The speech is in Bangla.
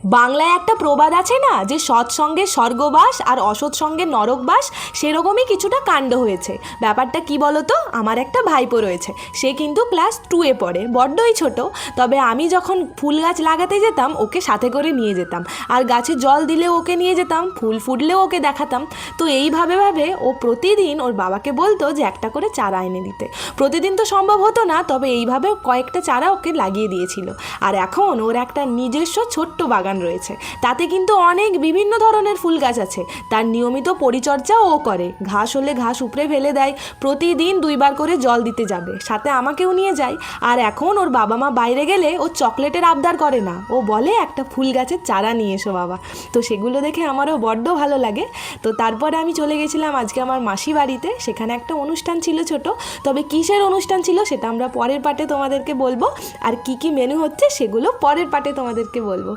বাংলায় একটা প্রবাদ আছে না, যে সৎসঙ্গে স্বর্গবাস আর অসৎ সঙ্গে নরকবাস। সেরকমই কিছুটা কাণ্ড হয়েছে। ব্যাপারটা কি বলতো, আমার একটা ভাইপো রয়েছে, সে কিন্তু ক্লাস 2-এ পড়ে, বড্ডই ছোট। তবে আমি যখন ফুল গাছ লাগাতে যেতাম ওকে সাথে করে নিয়ে যেতাম, আর গাছে জল দিলেও ওকে নিয়ে যেতাম, ফুল ফুটলেও ওকে দেখাতাম। তো এইভাবে ও প্রতিদিন ওর বাবাকে বলতো যে একটা করে চারা এনে দিতে। প্রতিদিন তো সম্ভব হতো না, তবে এইভাবে কয়েকটা চারা ওকে লাগিয়ে দিয়েছিল। আর এখন ওর একটা নিজস্ব ছোট্ট বাগান রয়েছে, তাতে কিন্তু অনেক বিভিন্ন ধরনের ফুল গাছ আছে। তার নিয়মিত পরিচর্যাও ও করে, ঘাস হলে ঘাস উপড়ে ফেলে দেয়, প্রতিদিন 2বার করে জল দিতে যাবে, সাথে আমাকেও নিয়ে যায়। আর এখন ওর বাবা মা বাইরে গেলে ও চকলেটের আবদার করে না, ও বলে একটা ফুল গাছের চারা নিয়ে এসো বাবা। তো সেগুলো দেখে আমারও বড্ড ভালো লাগে। তো তারপরে আমি চলে গেছিলাম আজকে আমার মাসি বাড়িতে, সেখানে একটা অনুষ্ঠান ছিল ছোট। তবে কিসের অনুষ্ঠান ছিল সেটা আমরা পরের পার্টে তোমাদেরকে বলবো, আর কি কি মেনু হচ্ছে সেগুলো পরের পার্টে তোমাদেরকে বলবো।